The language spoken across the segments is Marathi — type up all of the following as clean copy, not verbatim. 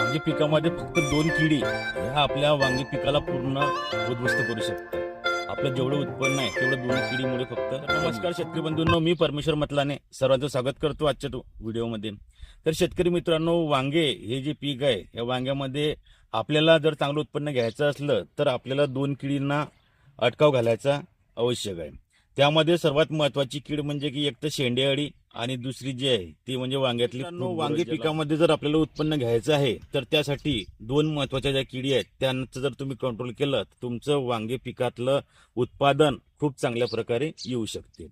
वांगी पिकामध्ये फक्त 2 किडी ह्या आपल्या वांगी पिकाला पूर्ण उद्ध्वस्त करू शकतात। आपलं जेवढं उत्पन्न आहे तेवढं 2 किडीमुळे फक्त। नमस्कार शेतकरी बंधूंनो, मी परमेश्वर मतलाने सर्वांचं स्वागत करतो आजच्या व्हिडिओमध्ये। तर शेतकरी मित्रांनो, वांगे हे जे पीक आहे या वांग्यामध्ये आपल्याला जर चांगलं उत्पन्न घ्यायचं असलं तर आपल्याला 2 किडींना अटकाव घालायचा आवश्यक आहे। त्यामध्ये सर्वात महत्त्वाची कीड म्हणजे की एक तर शेंडे अळी आणि दुसरी जी आहे ती म्हणजे वांग्यातली वांगी पिकामध्ये जर आपल्याला उत्पन्न घ्यायचं आहे तर त्यासाठी 2 महत्त्वाच्या ज्या किडी आहेत त्यांचं जर तुम्ही कंट्रोल केलं तर तुमचं वांगी पिकातलं उत्पादन खूप चांगल्या प्रकारे येऊ शकते।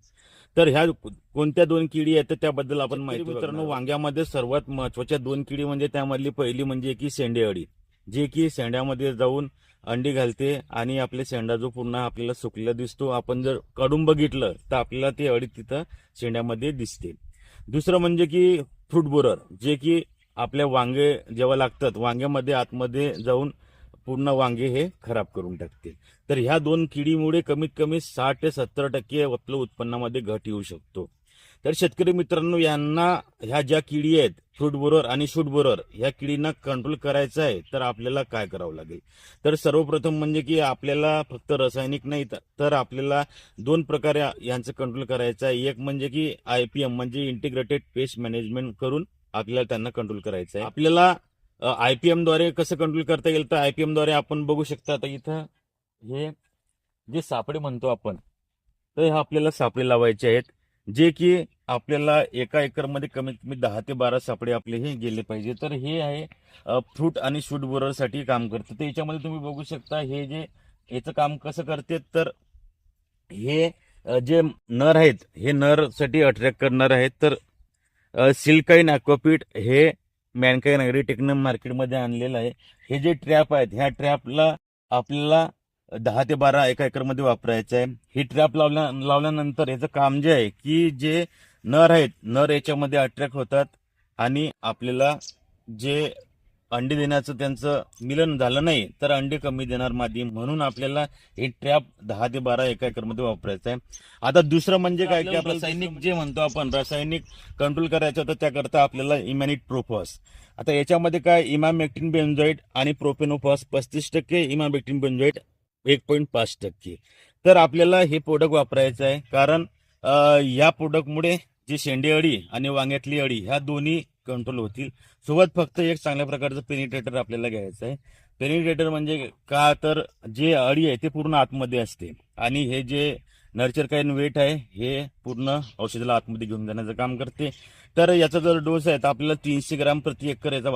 तर ह्या कोणत्या 2 किडी आहेत त्याबद्दल आपण माहिती मित्रांनो, वांग्यामध्ये सर्वात महत्त्वाच्या 2 किडी म्हणजे त्यामधली पहिली म्हणजे की शेंडे अळी, जे की शेंड्यामध्ये जाऊन अंडी घालते आणि आपले शेंडा जो पूर्ण आपल्याला सुकलेला दिसतो, आपण जर काढून बघितलं तर आपल्याला ते अळी तिथं शेंड्यामध्ये दिसते। दुसरं म्हणजे की फ्रूट बोरर, जे की आपल्या वांगे जेव्हा लागतात वांग्यामध्ये आतमध्ये जाऊन पूर्ण वांगे हे खराब करून टाकते। तर ह्या 2 किडीमुळे कमीत कमी 60 ते 70% आपल्या उत्पन्नामध्ये घट येऊ शकतो। तर शेतकरी मित्रांनो, यांना ह्या ज्या किडी आहेत फ्रूट बोरर आणि शूट बोरर ह्या किडींना कंट्रोल करायचं आहे तर आपल्याला काय करावं लागेल? तर सर्वप्रथम म्हणजे की आपल्याला फक्त रासायनिक नाही तर आपल्याला 2 प्रकारे यांचं कंट्रोल करायचं आहे। एक म्हणजे की IPM म्हणजे इंटिग्रेटेड पेस्ट मॅनेजमेंट करून आपल्याला त्यांना कंट्रोल करायचं आहे। आपल्याला IPM द्वारे कसं कंट्रोल करता येईल तर IPM द्वारे आपण बघू शकता, आता इथं हे जे सापळे म्हणतो आपण, तर हे आपल्याला सापळे लावायचे आहेत, जे की आपल्याला एका एकरमध्ये कमीत कमी 10 ते 12 सापळे आपले हे गेले पाहिजे। तर हे आहे फ्रूट आणि शूट बोररसाठी काम करतं। तर याच्यामध्ये तुम्ही बघू शकता हे जे याचं काम कसं करते, तर हे जे नर आहेत हे नरसाठी अट्रॅक्ट करणार आहेत। तर सिल्काईन ॲक्वापिट हे मॅनकाईन ॲग्रीटेक्नम मार्केटमध्ये आणलेलं आहे। हे जे ट्रॅप आहेत ह्या ट्रॅपला आपल्याला 10 ते 12 एका एकरमध्ये वापरायचं आहे। ही ट्रॅप लावल्यानंतर याचं काम जे आहे की जे नर आहेत नर याच्यामध्ये अट्रॅक्ट होतात आणि आपल्याला जे अंडी देण्याचं त्यांचं मिलन झालं नाही तर अंडी कमी देणार मादी, म्हणून आपल्याला हे ट्रॅप 10 ते 12 एका एकरमध्ये वापरायचं आहे। आता दुसरं म्हणजे काय की रासायनिक जे म्हणतो आपण रासायनिक कंट्रोल करायचं होतं त्याकरता आपल्याला इमॅनिट प्रोफॉस। आता याच्यामध्ये काय इमामेक्टिन बेन्झोएट आणि प्रोपेनोफॉस 35%, इमामेक्टिन बेन्झोएट 1.5%। तर आपल्याला हे प्रोडक्ट वापरायचं आहे, कारण या प्रोडक्टमुळे जे शेंडे अळी आणि वांग्यातली अळी ह्या दोन्ही कंट्रोल होतील। सोबत फक्त एक चांगल्या प्रकारचं पेनिट्रेटर आपल्याला घ्यायचं आहे। पेनिट्रेटर म्हणजे का, तर जे अळी आहे ते पूर्ण आतमध्ये असते आणि हे जे नर्चर काइन वेट आहे हे पूर्ण औषधाला आतमध्ये घेऊन जाण्याचं काम करते। तर याचा जर डोस आहे तर आपल्याला 300 ग्राम प्रति एकर याचा